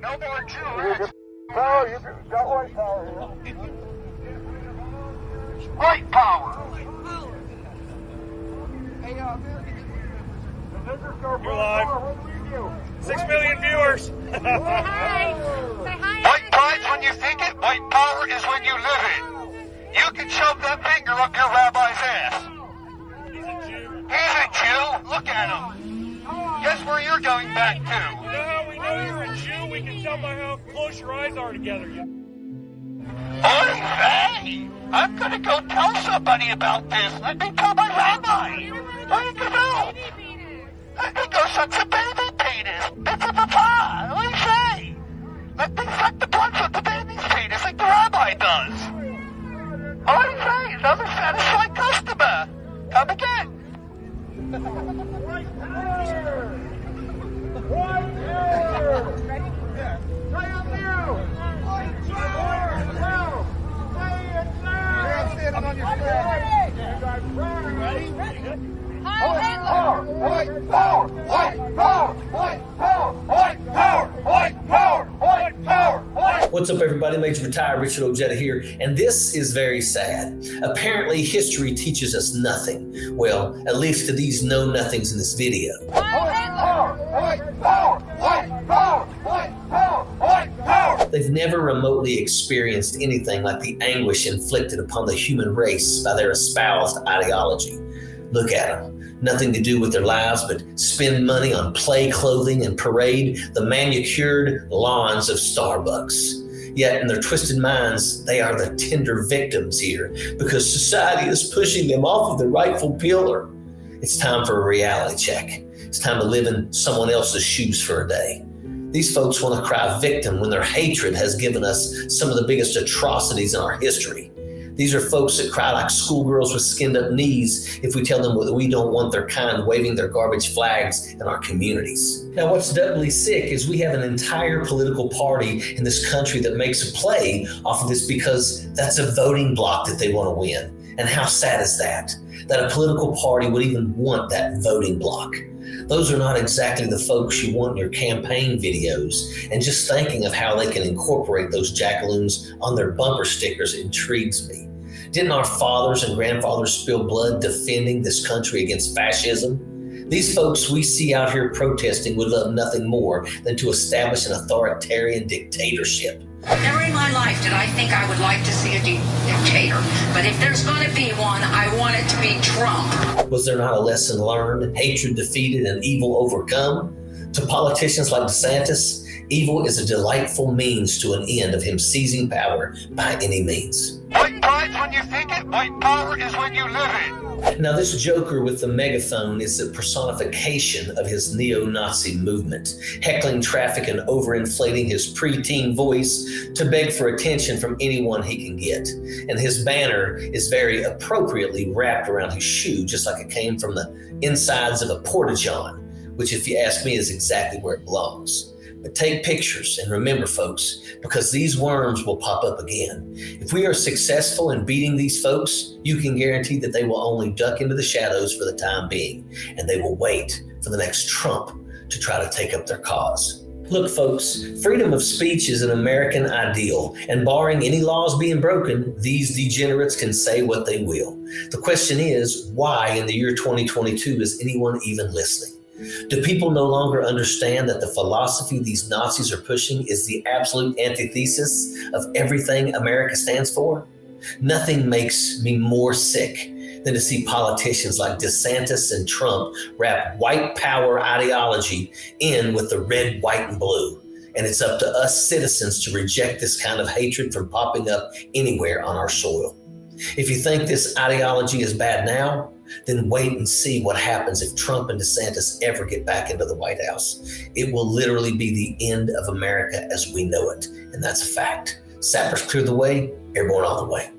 No more Jews. No, you got white power here. White power. Hey, You're live. 6 million viewers. Say hi. Say hi. White pride's when you think it. White power is when you live it. You can shove that finger up your rabbi's ass. He's a Jew. He's a Jew. Look at him. Guess where you're going back You to? know how we know you're a Jew? We can tell by how close your eyes are together. Oy vey! I'm gonna go tell somebody about this. Let me tell my rabbi. Where you go? Let me go suck some baby penis. It's a papa. What do you say? Let me suck the blood from the baby's penis like the rabbi does. Oy vey! Another satisfied customer. Come again. White power! White power! Say it now! White power! Now! Say it now! You're standing on your flag. Ready? White power! White power! White power! White power! White power! White power! White power! What's up, everybody? Major Retired Richard Ojeda here, and this is very sad. Apparently, history teaches us nothing. Well, at least to these know-nothings in this video. White power! White power! White power! White power! White power! They've never remotely experienced anything like the anguish inflicted upon the human race by their espoused ideology. Look at them. Nothing to do with their lives but spend money on play clothing and parade the manicured lawns of Starbucks. Yet in their twisted minds, they are the tender victims here because society is pushing them off of their rightful pillar. It's time for a reality check. It's time to live in someone else's shoes for a day. These folks want to cry victim when their hatred has given us some of the biggest atrocities in our history. These are folks that cry like schoolgirls with skinned up knees if we tell them that we don't want their kind waving their garbage flags in our communities. Now, what's doubly sick is we have an entire political party in this country that makes a play off of this because that's a voting block that they want to win. And how sad is that? That a political party would even want that voting block. Those are not exactly the folks you want in your campaign videos, and just thinking of how they can incorporate those jackaloons on their bumper stickers intrigues me. Didn't our fathers and grandfathers spill blood defending this country against fascism? These folks we see out here protesting would love nothing more than to establish an authoritarian dictatorship. Never in my life did I think I would like to see a dictator. But if there's going to be one, I want it to be Trump. Was there not a lesson learned, hatred defeated, and evil overcome? To politicians like DeSantis, evil is a delightful means to an end of him seizing power by any means. White pride's when you think it. White power is when you live it. Now, this joker with the megaphone is the personification of his neo-Nazi movement, heckling traffic and overinflating his preteen voice to beg for attention from anyone he can get. And his banner is very appropriately wrapped around his shoe, just like it came from the insides of a porta-john, which, if you ask me, is exactly where it belongs. But take pictures and remember, folks, because these worms will pop up again. If we are successful in beating these folks, you can guarantee that they will only duck into the shadows for the time being, and they will wait for the next Trump to try to take up their cause. Look, folks, freedom of speech is an American ideal, and barring any laws being broken, these degenerates can say what they will. The question is, why in the year 2022 is anyone even listening? Do people no longer understand that the philosophy these Nazis are pushing is the absolute antithesis of everything America stands for? Nothing makes me more sick than to see politicians like DeSantis and Trump wrap white power ideology in with the red, white, and blue. And it's up to us citizens to reject this kind of hatred from popping up anywhere on our soil. If you think this ideology is bad now, then wait and see what happens if Trump and DeSantis ever get back into the White House. It will literally be the end of America as we know it, and that's a fact. Sappers clear the way, airborne all the way.